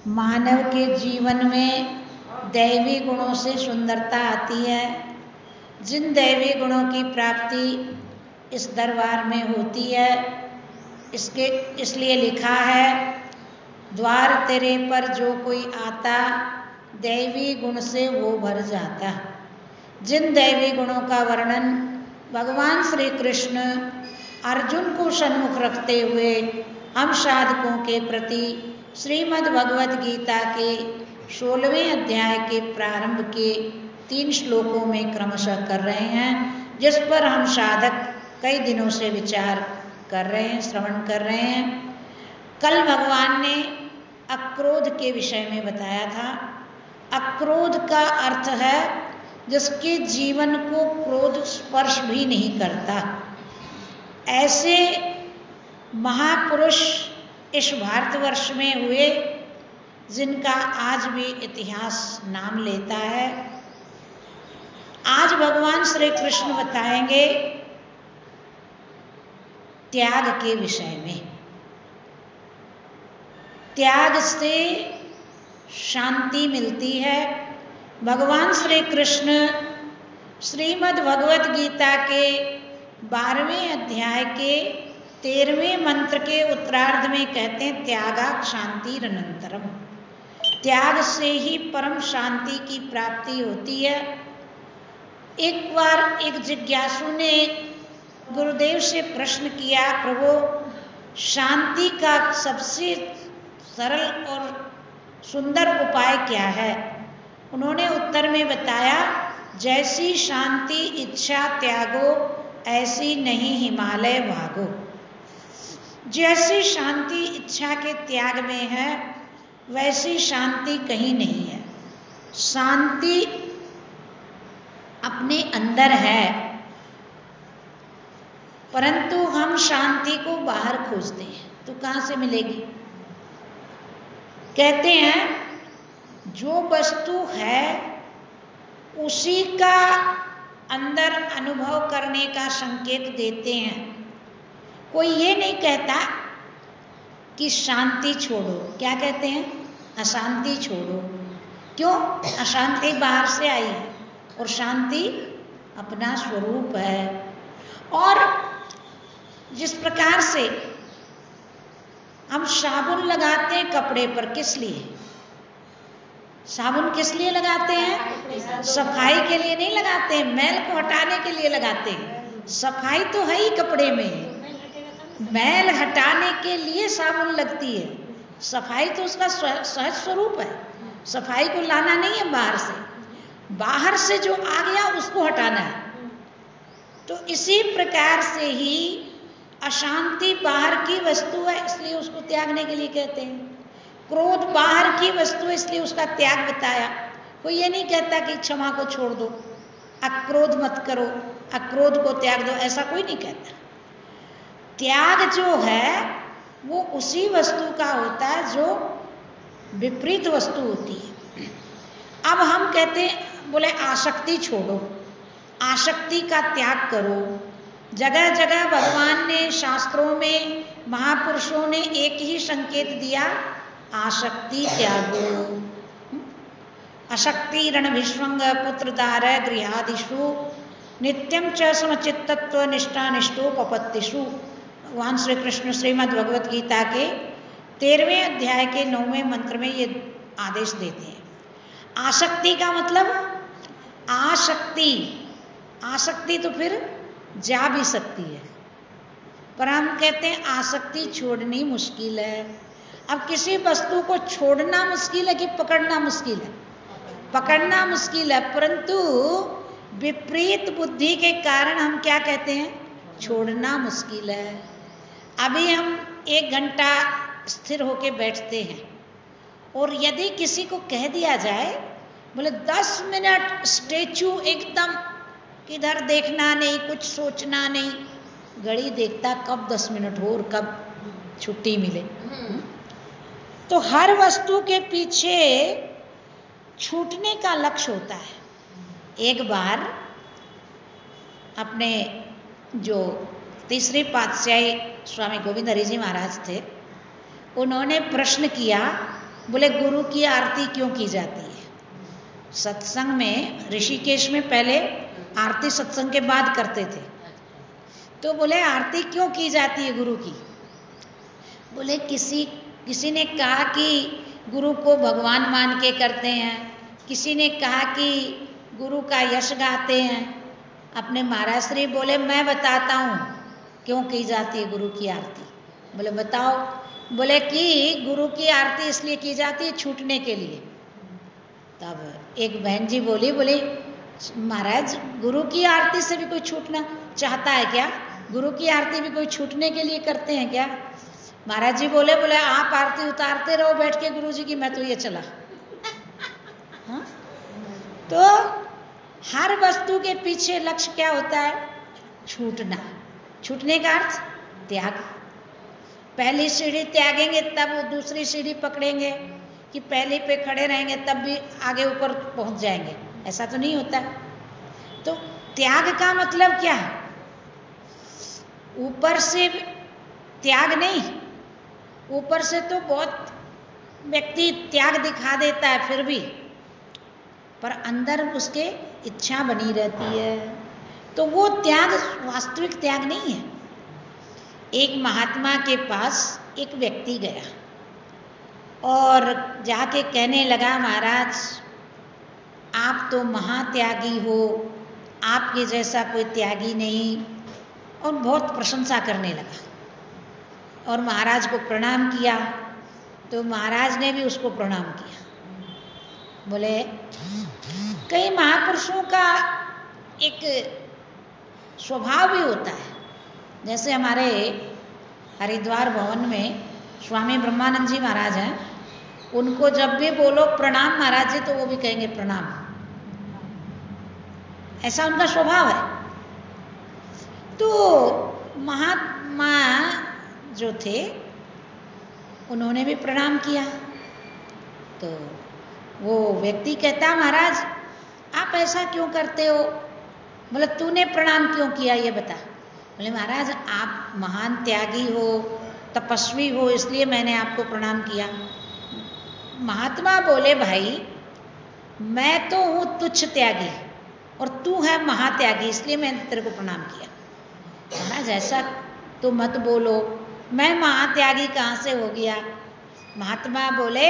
मानव के जीवन में दैवी गुणों से सुंदरता आती है। जिन दैवी गुणों की प्राप्ति इस दरबार में होती है, इसलिए लिखा है, द्वार तेरे पर जो कोई आता, दैवी गुण से वो भर जाता। जिन दैवी गुणों का वर्णन भगवान श्री कृष्ण अर्जुन को सन्मुख रखते हुए हम साधकों के प्रति श्रीमद् भगवद गीता के 16वें अध्याय के प्रारंभ के 3 श्लोकों में क्रमशः कर रहे हैं, जिस पर हम साधक कई दिनों से विचार कर रहे हैं, श्रवण कर रहे हैं। कल भगवान ने अक्रोध के विषय में बताया था। अक्रोध का अर्थ है जिसके जीवन को क्रोध स्पर्श भी नहीं करता। ऐसे महापुरुष इस भारतवर्ष में हुए जिनका आज भी इतिहास नाम लेता है। आज भगवान श्री कृष्ण बताएंगे त्याग के विषय में। त्याग से शांति मिलती है। भगवान श्री कृष्ण श्रीमद् भगवद गीता के 12वें अध्याय के 13वें मंत्र के उत्तरार्ध में कहते हैं, त्यागात् शांतिरनंतरम। त्याग से ही परम शांति की प्राप्ति होती है। एक बार एक जिज्ञासु ने गुरुदेव से प्रश्न किया, प्रभु शांति का सबसे सरल और सुंदर उपाय क्या है? उन्होंने उत्तर में बताया, जैसी शांति इच्छा त्यागो, ऐसी नहीं हिमालय भागो। जैसी शांति इच्छा के त्याग में है, वैसी शांति कहीं नहीं है। शांति अपने अंदर है, परंतु हम शांति को बाहर खोजते हैं, तो कहाँ से मिलेगी? कहते हैं जो वस्तु है उसी का अंदर अनुभव करने का संकेत देते हैं। कोई ये नहीं कहता कि शांति छोड़ो, क्या कहते हैं? अशांति छोड़ो। क्यों? अशांति बाहर से आई है और शांति अपना स्वरूप है। और जिस प्रकार से हम साबुन लगाते हैं कपड़े पर, किस लिए? साबुन किस लिए लगाते हैं? सफाई के लिए नहीं लगाते हैं, मैल को हटाने के लिए लगाते हैं। सफाई तो है ही कपड़े में, मैल हटाने के लिए साबुन लगती है। सफाई तो उसका सहज स्वरूप है। सफाई को लाना नहीं है बाहर से, बाहर से जो आ गया उसको हटाना है। तो इसी प्रकार से ही अशांति बाहर की वस्तु है, इसलिए उसको त्यागने के लिए कहते हैं। क्रोध बाहर की वस्तु है, इसलिए उसका त्याग बताया। कोई ये नहीं कहता कि क्षमा को छोड़ दो, अक्रोध मत करो, अक्रोध को त्याग दो, ऐसा कोई नहीं कहता। त्याग जो है वो उसी वस्तु का होता है जो विपरीत वस्तु होती है। अब हम कहते हैं, बोले आसक्ति छोड़ो, आसक्ति का त्याग करो। जगह जगह भगवान ने, शास्त्रों में, महापुरुषों ने एक ही संकेत दिया, आसक्ति त्यागो। अशक्ति रणभिष्वंग पुत्रदार गृहादिषु नित्यं च समचित्तत्व निष्ठानिष्ठो पपत्तिषु। भगवान श्री कृष्ण श्रीमद् भगवद गीता के 13वें अध्याय के 9वें मंत्र में ये आदेश देते हैं। आसक्ति का मतलब आसक्ति, आसक्ति तो फिर जा भी सकती है, पर हम कहते हैं आसक्ति छोड़नी मुश्किल है। अब किसी वस्तु को छोड़ना मुश्किल है कि पकड़ना मुश्किल है? पकड़ना मुश्किल है, परंतु विपरीत बुद्धि के कारण हम क्या कहते हैं? छोड़ना मुश्किल है। अभी हम 1 घंटा स्थिर होके बैठते हैं और यदि किसी को कह दिया जाए, बोले 10 मिनट स्टेचू एकदम, किधर देखना नहीं, कुछ सोचना नहीं, घड़ी देखता कब 10 मिनट हो और कब छुट्टी मिले। तो हर वस्तु के पीछे छूटने का लक्ष्य होता है। एक बार अपने जो तीसरी पातशाही स्वामी गोविंद हरि जी महाराज थे, उन्होंने प्रश्न किया बोले गुरु की आरती क्यों की जाती है? सत्संग में, ऋषिकेश में पहले आरती सत्संग के बाद करते थे। तो बोले आरती क्यों की जाती है गुरु की? बोले किसी ने कहा कि गुरु को भगवान मान के करते हैं, किसी ने कहा कि गुरु का यश गाते हैं। अपने महाराज श्री बोले मैं बताता हूँ क्यों की जाती है गुरु की आरती। बोले बताओ। बोले कि गुरु की आरती इसलिए की जाती है छूटने के लिए। तब एक बहन जी बोली महाराज गुरु की आरती से भी कोई छूटना चाहता है क्या? गुरु की आरती भी कोई छूटने के लिए करते हैं क्या? महाराज जी बोले आप आरती उतारते रहो बैठ के गुरु जी की, मैं तो ये चला। हाँ? तो हर वस्तु के पीछे लक्ष्य क्या होता है? छूटना। छूटने का अर्थ त्याग। पहली सीढ़ी त्यागेंगे तब दूसरी सीढ़ी पकड़ेंगे, कि पहले पे खड़े रहेंगे तब भी आगे ऊपर पहुंच जाएंगे, ऐसा तो नहीं होता। तो त्याग का मतलब क्या है? ऊपर से त्याग नहीं, ऊपर से तो बहुत व्यक्ति त्याग दिखा देता है फिर भी, पर अंदर उसके इच्छा बनी रहती है, तो वो त्याग वास्तविक त्याग नहीं है। एक महात्मा के पास एक व्यक्ति गया और जाके कहने लगा महाराज आप तो महात्यागी हो, आपके जैसा कोई त्यागी नहीं, और बहुत प्रशंसा करने लगा और महाराज को प्रणाम किया। तो महाराज ने भी उसको प्रणाम किया। बोले कई महापुरुषों का एक स्वभाव भी होता है, जैसे हमारे हरिद्वार भवन में स्वामी ब्रह्मानंद जी महाराज हैं, उनको जब भी बोलो प्रणाम महाराज जी तो वो भी कहेंगे प्रणाम, ऐसा उनका स्वभाव है। तो महात्मा जो थे उन्होंने भी प्रणाम किया। तो वो व्यक्ति कहता महाराज आप ऐसा क्यों करते हो? बोले तूने प्रणाम क्यों किया ये बता। बोले महाराज आप महान त्यागी हो, तपस्वी हो, इसलिए मैंने आपको प्रणाम किया। महात्मा बोले भाई मैं तो हूँ तुच्छ त्यागी और तू है महात्यागी, इसलिए मैंने तेरे को प्रणाम किया। महाराज ऐसा तो मत बोलो, मैं महात्यागी कहाँ से हो गया? महात्मा बोले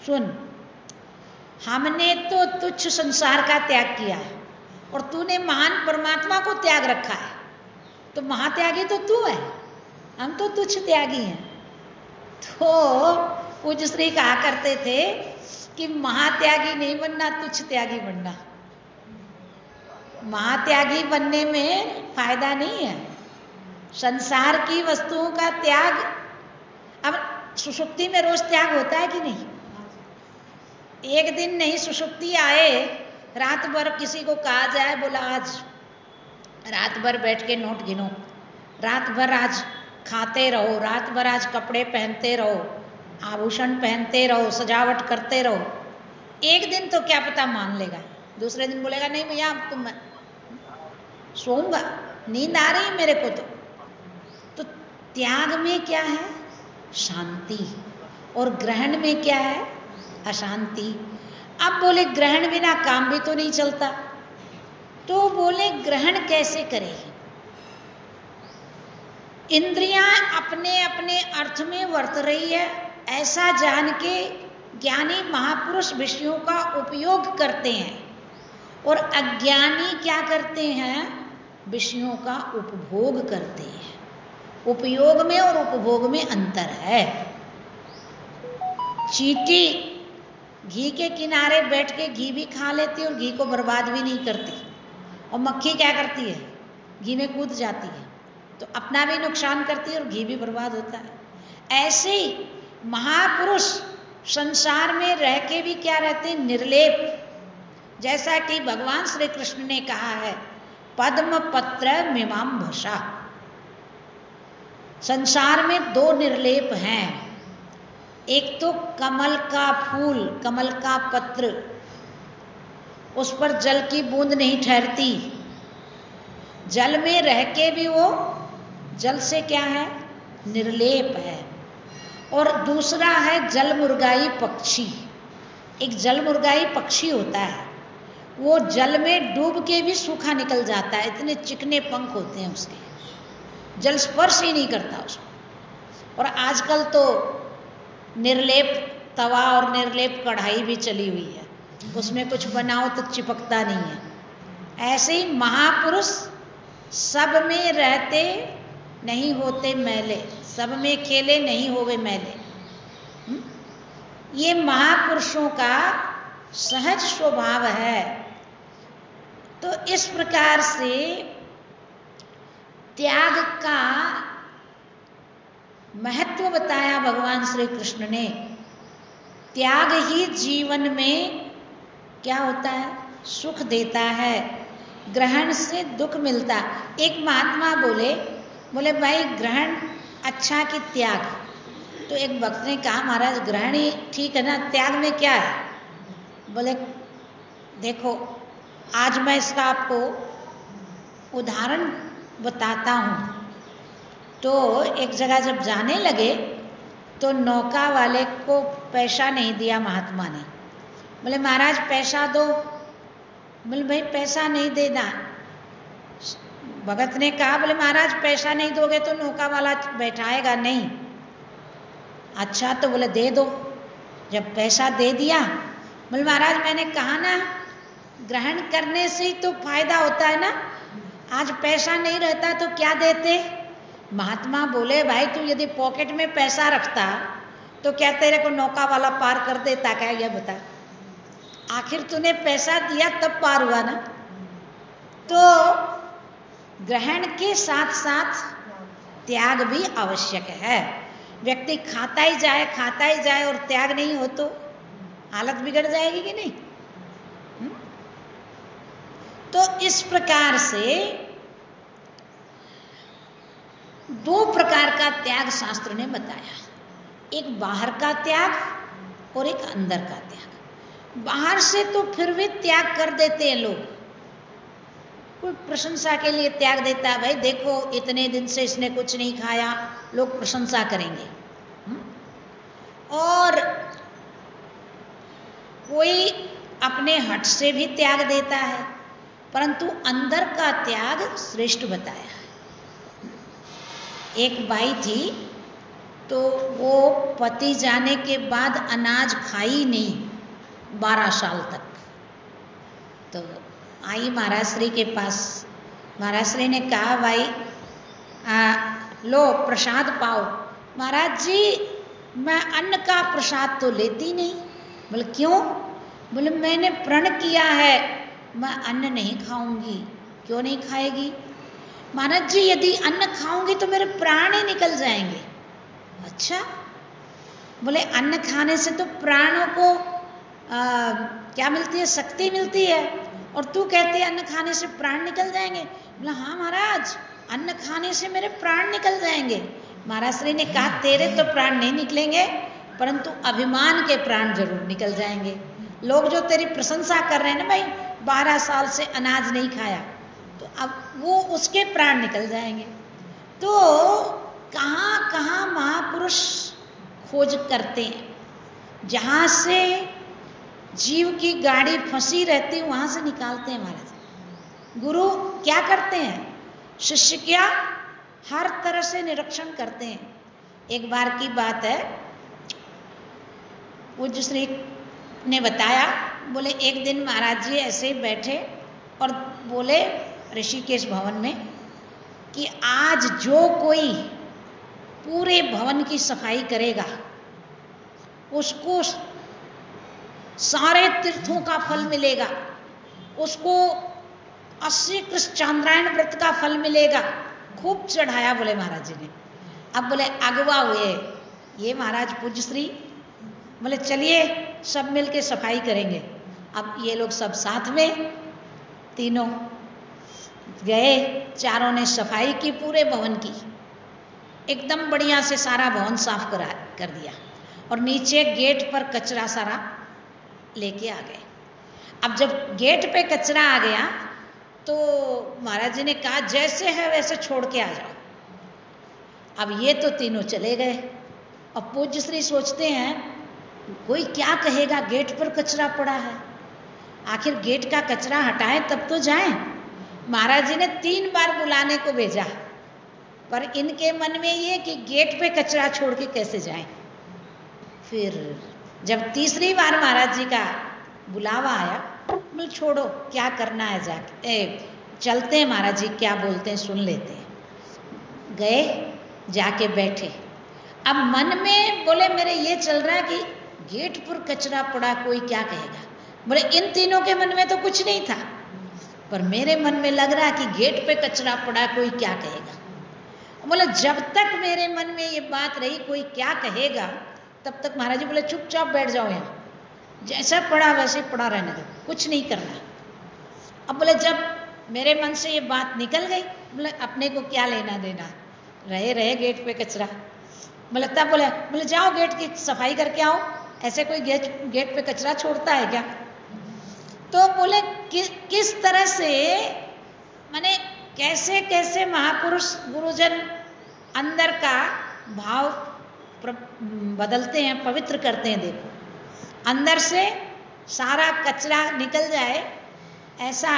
सुन, हमने तो तुच्छ संसार का त्याग किया है और तूने महान परमात्मा को त्याग रखा है, तो महात्यागी तो तू है, हम तो तुच्छ त्यागी हैं। तो पूज्य श्री कहा करते थे कि महात्यागी नहीं बनना, तुच्छ त्यागी बनना। महात्यागी बनने में फायदा नहीं है। संसार की वस्तुओं का त्याग, अब सुषुप्ति में रोज त्याग होता है कि नहीं? एक दिन नहीं सुषुप्ति आए, रात भर किसी को कहा जाए बोला आज रात भर बैठ के नोट गिनो, रात भर आज खाते रहो, रात भर आज कपड़े पहनते रहो, आभूषण पहनते रहो, सजावट करते रहो, एक दिन तो क्या पता मान लेगा, दूसरे दिन बोलेगा नहीं भैया अब तुम सोऊंगा, नींद आ रही मेरे को। तो त्याग में क्या है? शांति, और ग्रहण में क्या है? अशांति। अब बोले ग्रहण बिना काम भी तो नहीं चलता, तो बोले ग्रहण कैसे करें? इंद्रियां अपने अपने अर्थ में वर्त रही है, ऐसा जान के ज्ञानी महापुरुष विषयों का उपयोग करते हैं, और अज्ञानी क्या करते हैं? विषयों का उपभोग करते हैं। उपयोग में और उपभोग में अंतर है। चींटी घी के किनारे बैठ के घी भी खा लेती है और घी को बर्बाद भी नहीं करती, और मक्खी क्या करती है? घी में कूद जाती है, तो अपना भी नुकसान करती है और घी भी बर्बाद होता है। ऐसे ही महापुरुष संसार में रह के भी क्या रहते हैं? निर्लेप। जैसा कि भगवान श्री कृष्ण ने कहा है पद्म पत्र मीमांसा, संसार में दो निर्लेप हैं। एक तो कमल का फूल, कमल का पत्र, उस पर जल की बूंद नहीं ठहरती, जल में रह के भी वो जल से क्या है? निर्लेप है। और दूसरा है जलमुर्गाई पक्षी। एक जलमुर्गाई पक्षी होता है, वो जल में डूब के भी सूखा निकल जाता है, इतने चिकने पंख होते हैं उसके, जल स्पर्श ही नहीं करता उसको। और आजकल तो निर्लेप तवा और निर्लेप कढ़ाई भी चली हुई है, उसमें कुछ बनाओ तो चिपकता नहीं है। ऐसे ही महापुरुष सब में रहते नहीं होते मैले, सब में खेले नहीं होवे मैले। ये महापुरुषों का सहज स्वभाव है। तो इस प्रकार से त्याग का महत्व बताया भगवान श्री कृष्ण ने। त्याग ही जीवन में क्या होता है, सुख देता है, ग्रहण से दुख मिलता। एक महात्मा बोले भाई ग्रहण अच्छा कि त्याग? तो एक भक्त ने कहा महाराज ग्रहण ही ठीक है ना, त्याग में क्या है? बोले देखो आज मैं इसका आपको उदाहरण बताता हूँ। तो एक जगह जब जाने लगे तो नौका वाले को पैसा नहीं दिया महात्मा ने। बोले महाराज पैसा दो। बोले भाई पैसा नहीं देना। भगत ने कहा बोले महाराज पैसा नहीं दोगे तो नौका वाला बैठाएगा नहीं। अच्छा तो बोले दे दो। जब पैसा दे दिया, बोले महाराज मैंने कहा ना ग्रहण करने से ही तो फायदा होता है ना, आज पैसा नहीं रहता तो क्या देते? महात्मा बोले भाई तू यदि पॉकेट में पैसा रखता तो क्या तेरे को नौका वाला पार कर देता क्या? यह बता, आखिर तूने पैसा दिया तब पार हुआ ना। तो ग्रहण के साथ साथ त्याग भी आवश्यक है। व्यक्ति खाता ही जाए और त्याग नहीं हो तो हालत बिगड़ जाएगी कि नहीं? तो इस प्रकार से दो प्रकार का त्याग शास्त्र ने बताया, एक बाहर का त्याग और एक अंदर का त्याग। बाहर से तो फिर भी त्याग कर देते हैं लोग, कोई प्रशंसा के लिए त्याग देता है, भाई देखो इतने दिन से इसने कुछ नहीं खाया, लोग प्रशंसा करेंगे। और कोई अपने हट से भी त्याग देता है, परंतु अंदर का त्याग श्रेष्ठ बताया है। एक बाई थी तो वो पति जाने के बाद अनाज खाई नहीं 12 साल तक। तो आई महाराज श्री के पास। महाराज श्री ने कहा भाई लो प्रसाद पाओ। महाराज जी मैं अन्न का प्रसाद तो लेती नहीं। बोले क्यों? बोले मैंने प्रण किया है मैं अन्न नहीं खाऊंगी। क्यों नहीं खाएगी? महाराज जी यदि अन्न खाऊंगी तो मेरे प्राण ही निकल जाएंगे। अच्छा? बोले अन्न खाने से तो प्राणों को क्या मिलती है? शक्ति मिलती है, और तू कहती है अन्न खाने से प्राण निकल जाएंगे। बोला हाँ महाराज अन्न खाने से मेरे प्राण निकल जाएंगे। महाराज श्री ने कहा तेरे तो प्राण नहीं निकलेंगे, परंतु अभिमान के प्राण जरूर निकल जाएंगे। लोग जो तेरी प्रशंसा कर रहे हैं ना, भाई 12 साल से अनाज नहीं खाया, तो अब वो उसके प्राण निकल जाएंगे। तो कहाँ कहाँ महापुरुष खोज करते हैं, जहाँ से जीव की गाड़ी फंसी रहती वहां से निकालते हैं महाराज। गुरु क्या करते हैं? शिष्य क्या हर तरह से निरीक्षण करते हैं। एक बार की बात है, पूज्य श्री ने बताया, बोले एक दिन महाराज जी ऐसे ही बैठे और बोले ऋषिकेश भवन में कि आज जो कोई पूरे भवन की सफाई करेगा उसको सारे तीर्थों का फल मिलेगा, उसको 80 कृष्ण चांद्रायण व्रत का फल मिलेगा। खूब चढ़ाया बोले महाराज जी ने। अब बोले अगवा हुए ये महाराज पूज्य श्री, बोले चलिए सब मिलके सफाई करेंगे। अब ये लोग सब साथ में तीनों गए, चारों ने सफाई की पूरे भवन की, एकदम बढ़िया से सारा भवन साफ कर दिया, और नीचे गेट पर कचरा सारा लेके आ गए। अब जब गेट पे कचरा आ गया तो महाराज जी ने कहा जैसे है वैसे छोड़ के आ जाओ। अब ये तो तीनों चले गए। अब पूज्य श्री सोचते हैं कोई क्या कहेगा, गेट पर कचरा पड़ा है, आखिर गेट का कचरा हटाएं तब तो जाएं। महाराज जी ने 3 बार बुलाने को भेजा, पर इनके मन में ये कि गेट पे कचरा छोड़ के कैसे जाएं। फिर जब तीसरी बार महाराज जी का बुलावा आया, बोले छोड़ो क्या करना है, जाके चलते हैं, महाराज जी क्या बोलते हैं सुन लेते हैं। गए, जाके बैठे। अब मन में बोले मेरे ये चल रहा है कि गेट पर कचरा पड़ा, कोई क्या कहेगा। बोले इन तीनों के मन में तो कुछ नहीं था, पर मेरे मन में लग रहा है कि गेट पे कचरा पड़ा, कोई क्या कहेगा। बोले जब तक मेरे मन में ये बात रही कोई क्या कहेगा, तब तक महाराज जी बोले चुपचाप बैठ जाओ यहाँ, जैसा पड़ा वैसे पड़ा रहने दो, कुछ नहीं करना। अब बोले जब मेरे मन से ये बात निकल गई, बोले अपने को क्या लेना देना, रहे गेट पे कचरा। बोले तब बोले जाओ गेट की सफाई करके आओ, ऐसे कोई गेट पे कचरा छोड़ता है क्या। तो बोले किस तरह से, माने कैसे कैसे महापुरुष गुरुजन अंदर का भाव बदलते हैं, पवित्र करते हैं। देखो अंदर से सारा कचरा निकल जाए, ऐसा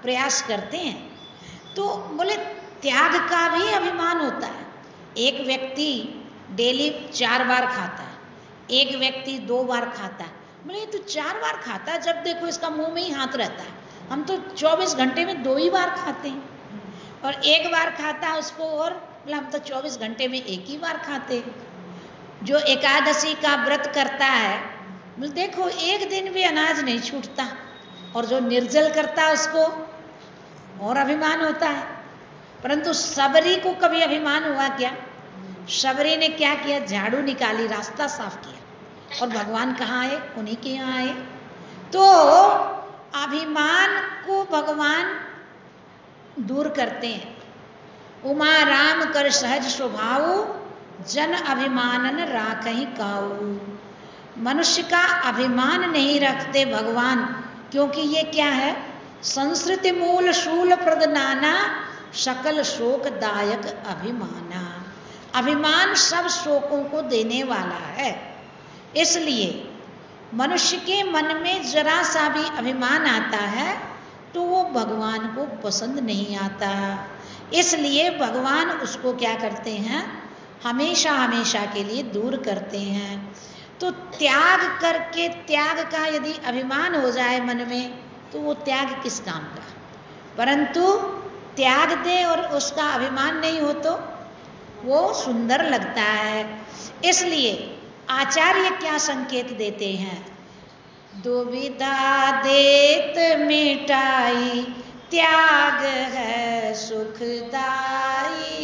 प्रयास करते हैं। तो बोले त्याग का भी अभिमान होता है। एक व्यक्ति डेली 4 बार खाता है, एक व्यक्ति 2 बार खाता है। बोले ये तो 4 बार खाता है, जब देखो इसका मुंह में ही हाथ रहता है। हम तो 24 घंटे में 2 ही बार खाते हैं, और 1 बार खाता है उसको, और बोले हम तो 24 घंटे में 1 ही बार खाते हैं। जो एकादशी का व्रत करता है, बोले देखो एक दिन भी अनाज नहीं छूटता, और जो निर्जल करता है उसको और अभिमान होता है। परंतु सबरी को कभी अभिमान हुआ क्या। सबरी ने क्या किया, झाड़ू निकाली, रास्ता साफ किया, और भगवान कहाँ आए, उन्हीं के यहाँ आए। तो अभिमान को भगवान दूर करते हैं। उमा राम कर सहज स्वभाव, जन अभिमानन राखहि काऊ। मनुष्य का अभिमान नहीं रखते भगवान, क्योंकि ये क्या है, संस्कृति मूल शूल प्रदनाना, सकल शोकदायक अभिमाना। अभिमान सब शोकों को देने वाला है। इसलिए मनुष्य के मन में जरा सा भी अभिमान आता है तो वो भगवान को पसंद नहीं आता। इसलिए भगवान उसको क्या करते हैं, हमेशा हमेशा के लिए दूर करते हैं। तो त्याग करके, त्याग का यदि अभिमान हो जाए मन में, तो वो त्याग किस काम का। परंतु त्याग दे और उसका अभिमान नहीं हो तो वो सुंदर लगता है। इसलिए आचार्य क्या संकेत देते हैं, दुविधा देत मिटाई, त्याग है सुखदाई।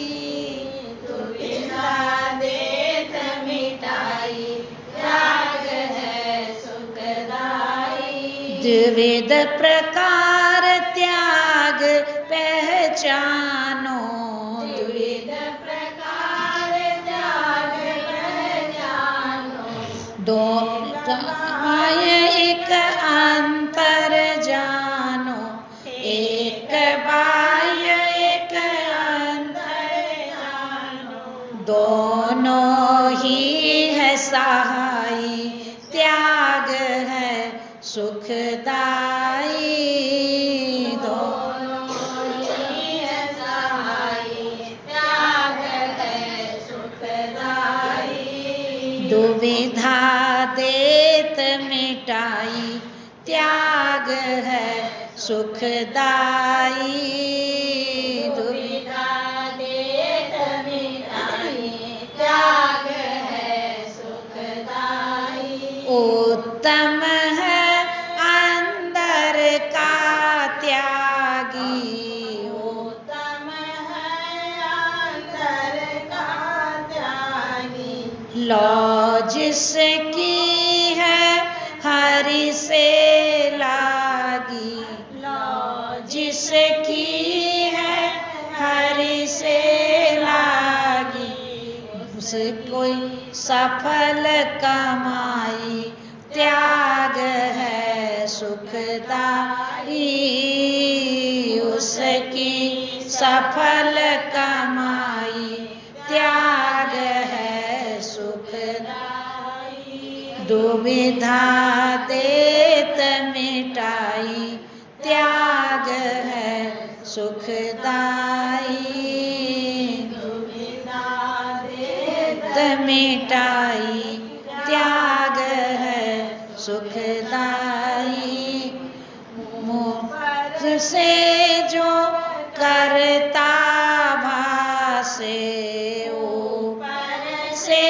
दुविधा देत मिटाई, त्याग है सुखदाई। द्विविध प्रकार त्याग पहचानो, द्विविध प्रकार त्याग पहचानो। दो एक अंतर जानो, एक बाह्य एक अंतर जानो। दोनों ही है सहाई, त्याग है सुखदाई। दोनों ही है सहाई, त्याग है सुखदाई। दुविधा देत मिटाई, त्याग है सुखदाई। दुविधा देत मिटाई, त्याग है सुखदाई। उत्तम है अंदर का त्यागी, उत्तम है अंदर का त्यागी। लौ जिसकी है हरि से लागी, लौ जिसकी है हरि से लागी। उसे कोई सफल कमाई, त्याग है सुखदाई। उसकी सफल कमाई, त्याग है सुख दुविधा देत मिटाई, त्याग है सुखदाई। दुविधा देत मिटाई, त्याग है सुखदाई। मुख से जो करता भासे, ऊपर से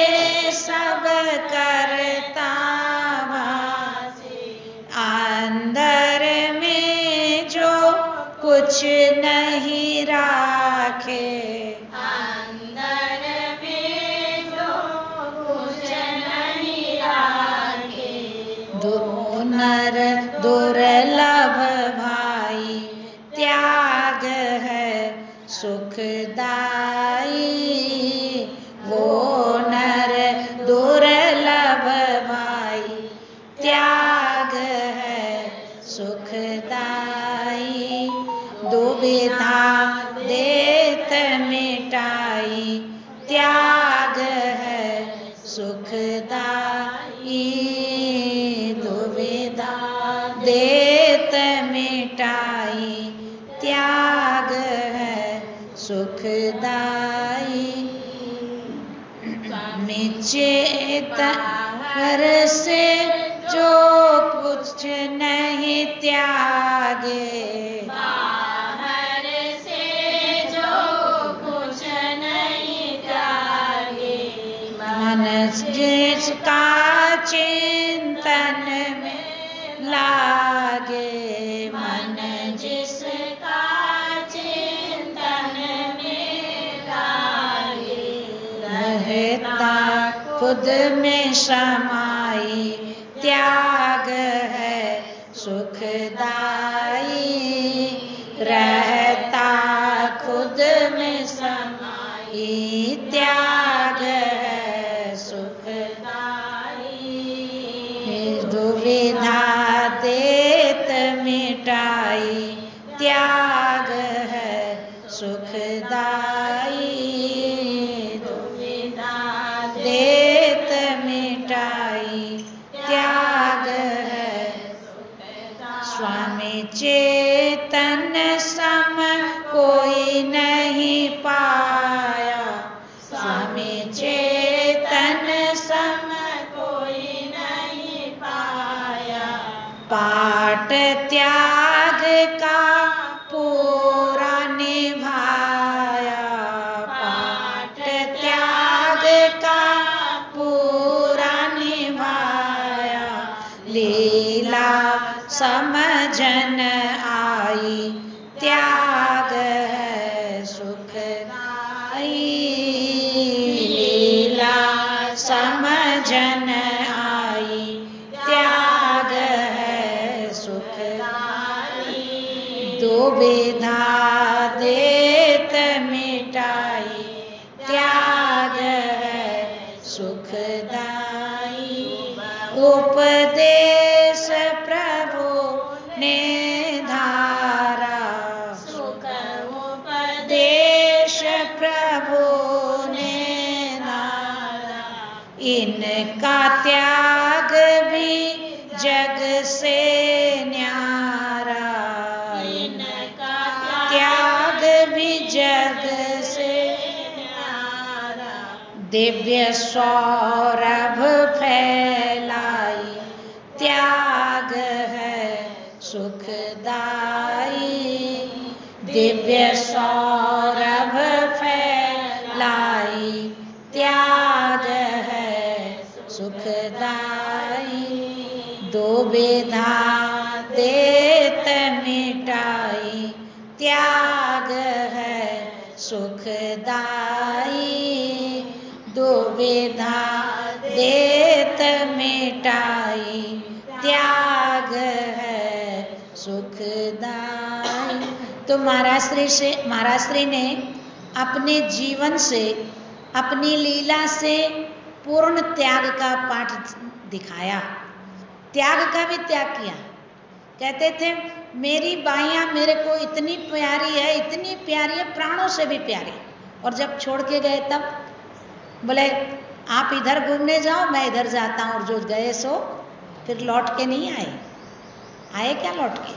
सब करता भासे। अंदर में जो कुछ नहीं राखे, अंदर में जो कुछ नहीं राखे। नर दुर्लभ भाई, त्याग है सुखदाई। वो नर दुर्लभ भाई, त्याग है सुखदाई। दुविधा देत मिटाई, त्याग है सुखदाई। दुविधा देत मिटाई, त्याग है सुखदाई। निश्चेतर से जो कुछ नहीं त्यागे, बाहर से जो कुछ नहीं त्यागे। मन जिसका चिंतन में लागे, मन जिसका चिंतन में लागे। रहता खुद में समाई, त्याग है सुखदाई। रहता खुद में समाई, त्याग है सुखदाई। दुविधा देत मिटाई, त्याग है सुखदाई। दुविधा देत मिटाई, त्याग है सुखदाई। स्वामी चेतन सम कोई नहीं पाया, स्वामी चेतन सम कोई नहीं पाया। पाठ त्याग का पूरा निभाया, पाठ त्याग का पूरा निभाया। लीला समझन आई, त्याग है सुखदाई। लीला समझन आई, त्याग है सुखदाई। दुविधा देत मिटाई, त्याग है सुखदाई। उपदेश प्रभु ने धारा, सुख उपदेश प्रभु ने धारा। इनका त्याग भी जग से न्यारा, इनका त्याग भी जग से न्यारा। दिव्य सौरभ फैलाई, त्याग है सुखदाई। दिव्य सौरभ फैलाई, त्याग है सुखदाई। दुविधा देत मिटाई, त्याग है सुखदाई। दुविधा देत मिटाई, त्याग है सुखदाई। तो महाराज श्री ने अपने जीवन से, अपनी लीला से पूर्ण त्याग का पाठ दिखाया। त्याग का भी त्याग किया। कहते थे मेरी बाइयाँ मेरे को इतनी प्यारी है, प्राणों से भी प्यारी। और जब छोड़ के गए तब बोले आप इधर घूमने जाओ, मैं इधर जाता हूँ, और जो गए सो फिर लौट के नहीं आए। आए क्या लौट के?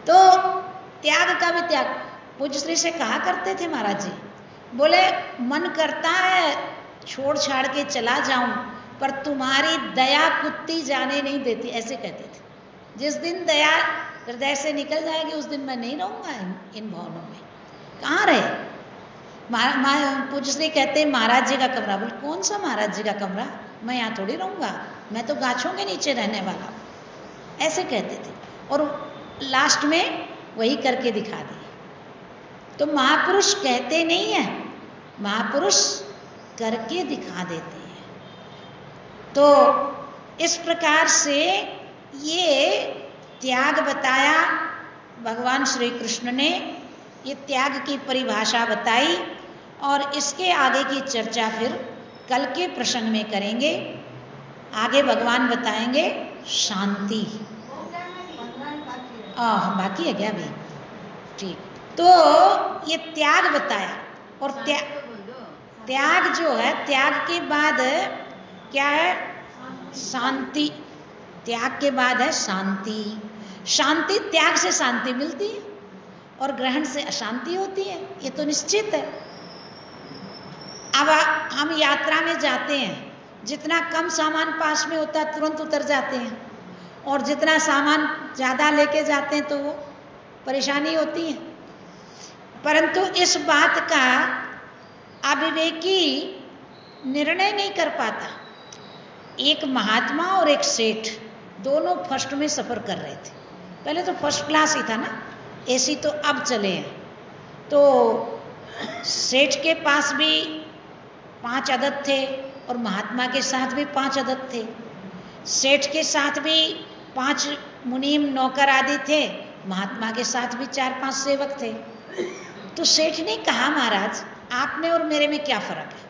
तो त्याग का भी त्याग। पूज्य श्री से कहा करते थे महाराज जी, बोले मन करता है छोड़ छाड़ के चला जाऊं, पर तुम्हारी दया कुत्ती जाने नहीं देती, ऐसे कहते थे। जिस दिन दया हृदय से निकल जाएगी उस दिन मैं नहीं रहूंगा इन भवनों में। कहाँ रहे? पूज्य श्री कहते हैं महाराज जी का कमरा। बोले कौन सा महाराज जी का कमरा? मैं यहाँ थोड़ी रहूंगा, मैं तो गाछों के नीचे रहने वाला हूँ, ऐसे कहते थे। और लास्ट में वही करके दिखा दिए। तो महापुरुष कहते नहीं है, महापुरुष करके दिखा देते हैं। तो इस प्रकार से ये त्याग बताया भगवान श्री कृष्ण ने, ये त्याग की परिभाषा बताई, और इसके आगे की चर्चा फिर कल के प्रसंग में करेंगे। आगे भगवान बताएंगे शांति। बाकी है क्या अभी? ठीक। तो ये त्याग बताया, और त्याग जो है, त्याग के बाद क्या है? शांति। त्याग के बाद है शांति। शांति, त्याग से शांति मिलती है और ग्रहण से अशांति होती है, ये तो निश्चित है। अब हम यात्रा में जाते हैं, जितना कम सामान पास में होता है तुरंत उतर जाते हैं, और जितना सामान ज़्यादा लेके जाते हैं तो वो परेशानी होती है। परंतु इस बात का अविवेकी निर्णय नहीं कर पाता। एक महात्मा और एक सेठ दोनों फर्स्ट में सफ़र कर रहे थे। पहले तो फर्स्ट क्लास ही था ना, एसी तो अब चले हैं। तो सेठ के पास भी 5 अदद थे और महात्मा के साथ भी 5 अदद थे। सेठ के साथ भी 5 मुनीम नौकर आदि थे, महात्मा के साथ भी 4-5 सेवक थे। तो सेठ ने कहा महाराज आप में और मेरे में क्या फ़र्क है?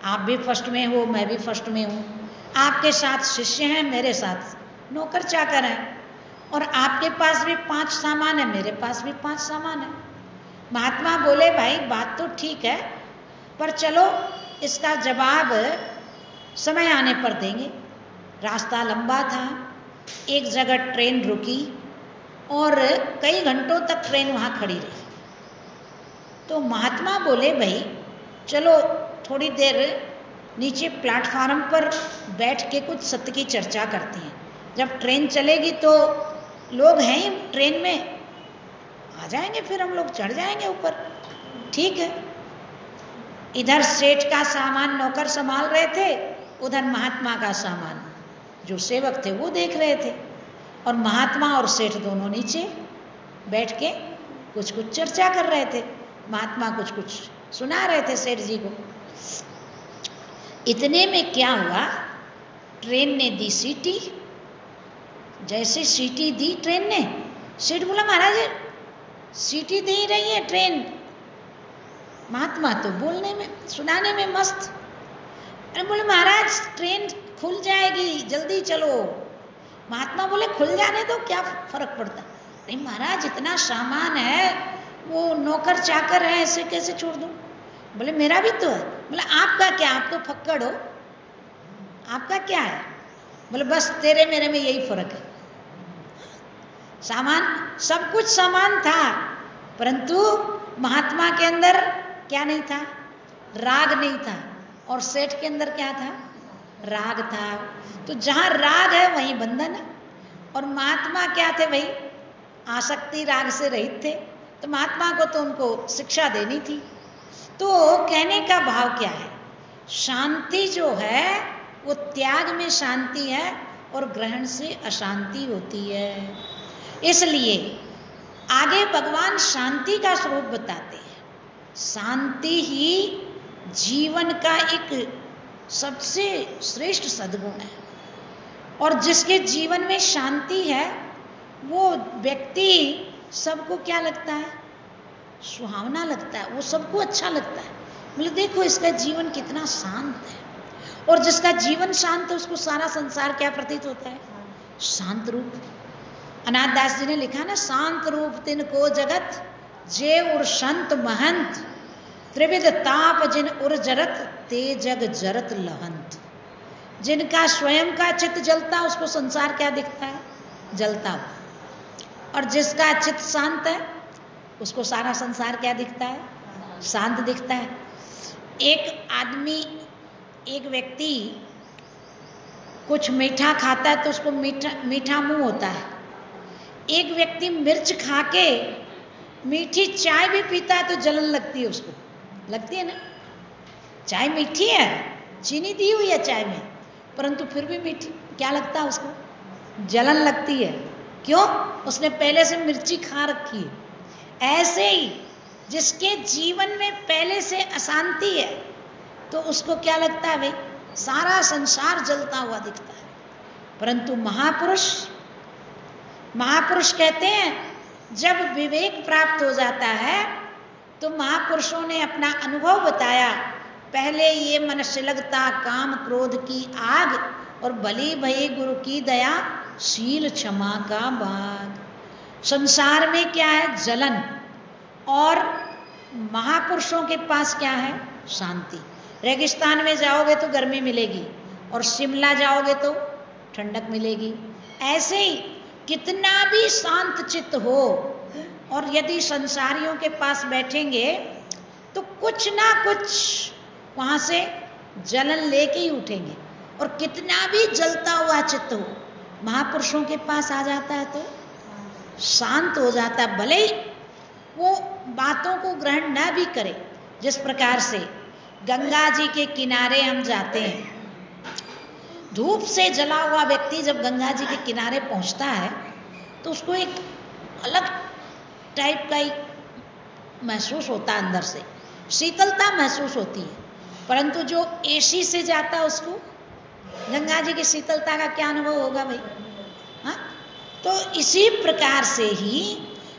आप भी फर्स्ट में हो, मैं भी फर्स्ट में हूँ। आपके साथ शिष्य हैं, मेरे साथ नौकर चाकर हैं, और आपके पास भी 5 सामान है, मेरे पास भी 5 सामान है। महात्मा बोले भाई बात तो ठीक है, पर चलो इसका जवाब समय आने पर देंगे। रास्ता लंबा था, एक जगह ट्रेन रुकी और कई घंटों तक ट्रेन वहाँ खड़ी रही। तो महात्मा बोले भाई चलो थोड़ी देर नीचे प्लेटफार्म पर बैठ के कुछ सत्य की चर्चा करते हैं। जब ट्रेन चलेगी तो लोग हैं ही ट्रेन में, आ जाएंगे, फिर हम लोग चढ़ जाएंगे ऊपर। ठीक है। इधर सेठ का सामान नौकर संभाल रहे थे, उधर महात्मा का सामान जो सेवक थे वो देख रहे थे, और महात्मा और सेठ दोनों नीचे बैठ के कुछ कुछ चर्चा कर रहे थे। महात्मा कुछ कुछ सुना रहे थे सेठ जी को। इतने में क्या हुआ, ट्रेन ने दी सीटी। जैसे सीटी दी ट्रेन ने, सेठ बोला महाराज सीटी दे ही रही है ट्रेन। महात्मा तो बोलने में सुनाने में मस्त। अरे बोले महाराज ट्रेन खुल जाएगी, जल्दी चलो। महात्मा बोले खुल जाने दो, क्या फर्क पड़ता। नहीं महाराज इतना सामान है, वो नौकर चाकर है, ऐसे कैसे छोड़ दूं? बोले मेरा भी तो है। बोले आपका क्या, आप तो फक्कड़ हो, आपका क्या है? बोले बस तेरे मेरे में यही फर्क है। सामान सब कुछ सामान था, परंतु महात्मा के अंदर क्या नहीं था? राग नहीं था। और सेठ के अंदर क्या था? राग था। तो जहां राग है वहीं बंधन है। और महात्मा क्या थे भाई? आसक्ति राग से रहित थे। तो महात्मा को तो उनको शिक्षा देनी थी। तो कहने का भाव क्या है? शांति जो है वो त्याग में शांति है और ग्रहण से अशांति होती है। इसलिए आगे भगवान शांति का स्वरूप बताते हैं। शांति ही जीवन का एक सबसे श्रेष्ठ सद्गुण है, और जिसके जीवन में शांति है वो व्यक्ति सबको क्या लगता है? सुहावना लगता है, वो सबको अच्छा लगता है। मतलब देखो इसका जीवन कितना शांत है, और जिसका जीवन शांत है उसको सारा संसार क्या प्रतीत होता है? शांत रूप। अनाथ दास जी ने लिखा ना, शांत रूप तिनको जगत जे और संत महंत। त्रिविध ताप जिन उर जरत ते जग जरत लहंत। जिनका स्वयं का चित्त जलता उसको संसार क्या दिखता है? जलता हुआ। और जिसका चित्त शांत है उसको सारा संसार क्या दिखता है? शांत दिखता है। एक आदमी, एक व्यक्ति कुछ मीठा खाता है तो उसको मीठा मुंह होता है। एक व्यक्ति मिर्च खा के मीठी चाय भी पीता है तो जलन लगती है उसको, लगती है ना? चाय मीठी है, चीनी दी हुई है चाय में, परंतु फिर भी मीठी, क्या लगता है उसको? जलन लगती है। क्यों? उसने पहले से मिर्ची खा रखी है। ऐसे ही जिसके जीवन में पहले से अशांति है तो उसको क्या लगता है भाई? सारा संसार जलता हुआ दिखता है। परंतु महापुरुष कहते हैं जब विवेक प्राप्त हो जाता है तो महापुरुषों ने अपना अनुभव बताया। पहले ये मन से लगता काम क्रोध की आग, और भली भई गुरु की दया शील क्षमा का बाग। संसार में क्या है? जलन। और महापुरुषों के पास क्या है? शांति। रेगिस्तान में जाओगे तो गर्मी मिलेगी, और शिमला जाओगे तो ठंडक मिलेगी। ऐसे ही कितना भी शांत चित्त हो, और यदि संसारियों के पास बैठेंगे तो कुछ ना कुछ वहां से जलन लेके ही उठेंगे। और कितना भी जलता हुआ चित्त हो, महापुरुषों के पास आ जाता है तो शांत हो जाता है। भले ही वो बातों को ग्रहण न भी करे। जिस प्रकार से गंगा जी के किनारे हम जाते हैं, धूप से जला हुआ व्यक्ति जब गंगा जी के किनारे पहुंचता है तो उसको एक अलग टाइप का ही महसूस होता है, अंदर से शीतलता महसूस होती है। परंतु जो एसी से जाता है उसको गंगा जी की शीतलता का क्या अनुभव होगा भाई? हाँ? तो इसी प्रकार से ही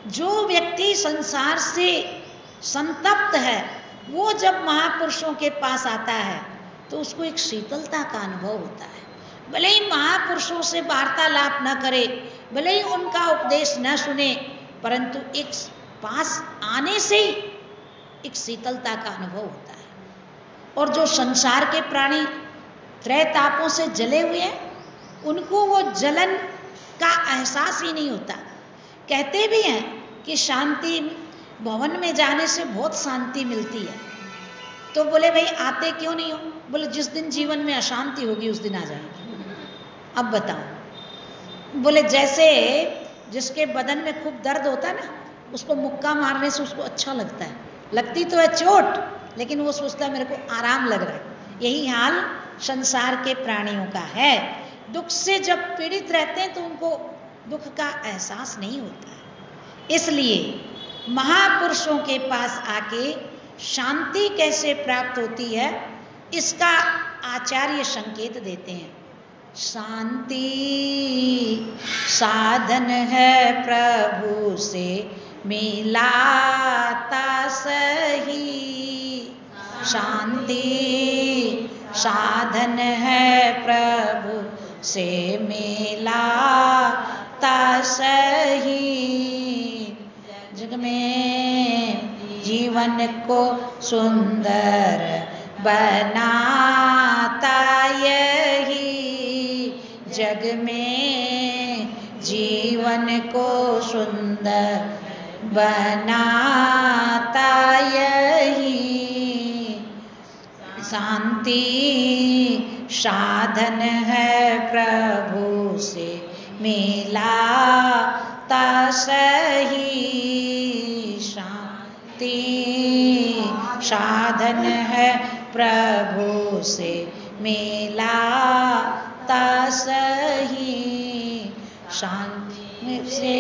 जो व्यक्ति संसार से संतप्त है वो जब महापुरुषों के पास आता है तो उसको एक शीतलता का अनुभव होता है। भले ही महापुरुषों से वार्तालाप न करे, भले ही उनका उपदेश न सुने, परंतु एक पास आने से ही एक शीतलता का अनुभव होता है। और जो संसार के प्राणी त्रय तापों से जले हुए हैं उनको वो जलन का एहसास ही नहीं होता। कहते भी हैं कि शांति भवन में जाने से बहुत शांति मिलती है। तो बोले भाई आते क्यों नहीं हो? बोले जिस दिन जीवन में अशांति होगी उस दिन आ जाएंगे। अब बताओ। बोले जैसे जिसके बदन में खूब दर्द होता है ना, उसको मुक्का मारने से उसको अच्छा लगता है। लगती तो है चोट, लेकिन वो सोचता है मेरे को आराम लग रहा है। यही हाल संसार के प्राणियों का है। दुख से जब पीड़ित रहते हैं तो उनको दुख का एहसास नहीं होता है। इसलिए महापुरुषों के पास आके शांति कैसे प्राप्त होती है इसका आचार्य संकेत देते हैं। शांति साधन है प्रभु से मिलाता सही। शांति साधन है प्रभु से मिलाता सही। जग में जीवन को सुंदर बनाता यही। जग में जीवन को सुंदर बनाता यही। शांति साधन है प्रभु से मिलाता सही। शांति साधन है प्रभु से मिलाता सही। शांति से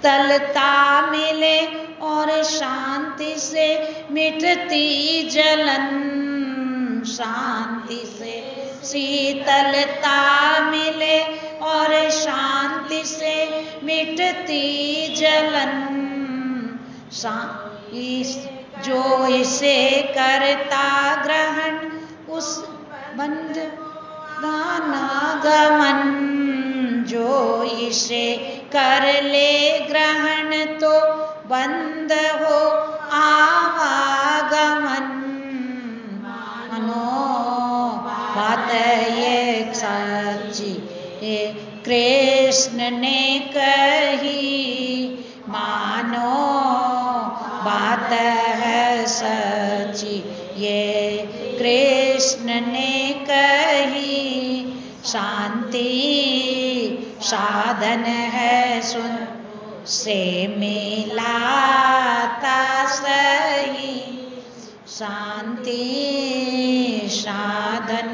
तलता मिले और शांति से मिटती जलन। शांति से शीतलता मिले और शांति से मिटती जलन। जो इसे करता ग्रहण उस बंद गमन। जो इसे कर ले ग्रहण तो बंद हो आवागमन। कृष्ण ने कही, मानो बात है सच्ची ये कृष्ण ने कही। शांति साधन है सुन से मिलाता सही। शांति साधन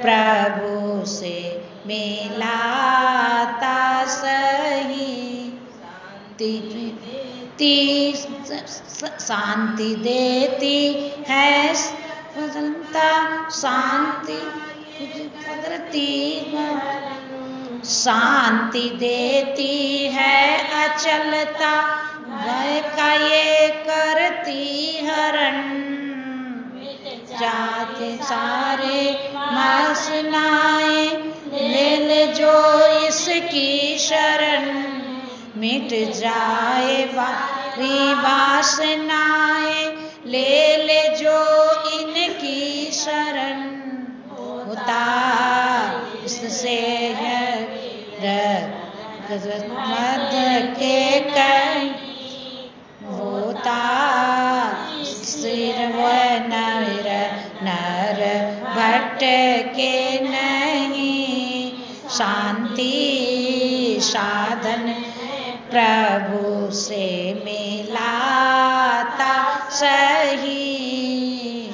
प्रभु से मिलाता सही। शांति देती है स्वतंत्रता, शांति शांति देती है अचलता, भय का ये करती हरण। जाते सारे वासनाएं ले ले जो इसकी शरण। मिट जाए बारी वासनाएं ले ले जो इनकी शरण। होता इससे है मद के कई, होता सिर व नर भट्ट के नहीं। शांति साधन प्रभु से मिलाता सही।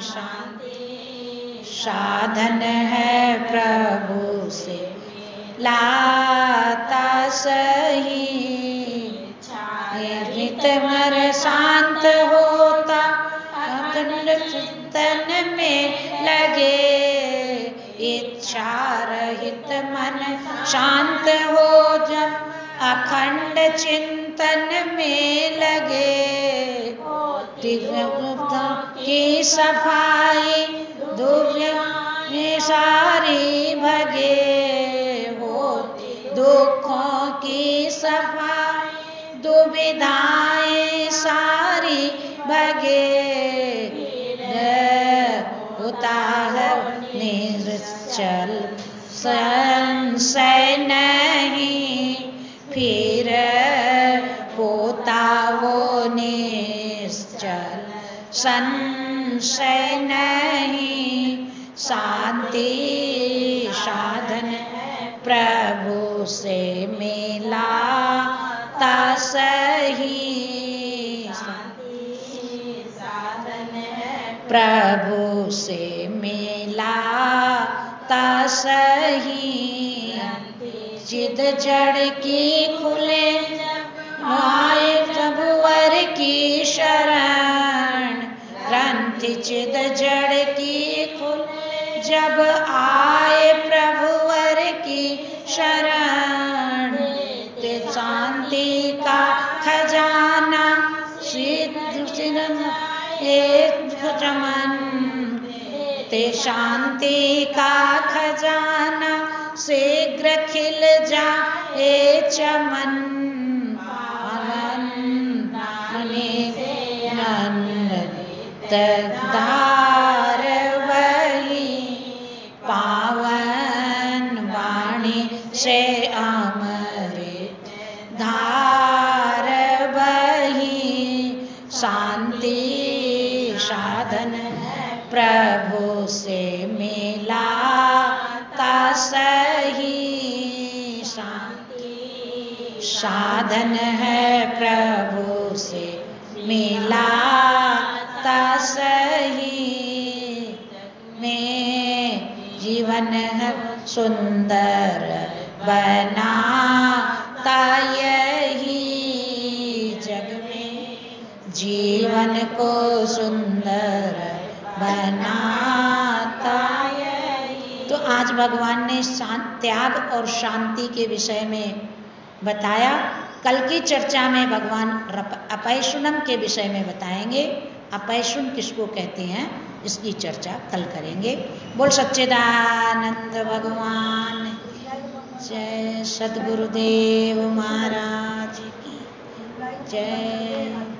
शांति साधन है प्रभु से लाता सही। नित मर शांत होता, अखंड चिंतन में लगे। इच्छा रहित मन शांत हो जब, अखंड चिंतन में लगे। की सफाई दुर्य में सारी भगे। हो दुखों की सफाई दुविधाएं सारी भगे। होता है निश्चल संशय नहीं, फिर होता वो निश्चल संशय नहीं। शांति साधन प्रभु से मिलाता सही। प्रभु से मिलाता सही। चिद जड़ की खुले आए प्रभुवर की शरण। ग्रंथि चिद जड़ की खुले जब आए प्रभुवर की शरण। ते शांति का खजाना चमन। ते शांति का खजाना शीघ्र खिल जाए चमन। धार वही पावन वाणी से अमृत धार वही। शांति साधन प्रभु से मिलाता सही। शांति साधन है प्रभु से मिलाता सही। में जीवन है सुंदर बनाता यही। जग में जीवन को सुंदर बनाता यही। तो आज भगवान ने त्याग और शांति के विषय में बताया। कल की चर्चा में भगवान अपैशुनम के विषय में बताएंगे। अपैशुन किसको कहते हैं इसकी चर्चा कल करेंगे। बोल सच्चिदानंद भगवान जय। सद्गुरुदेव महाराज की जय।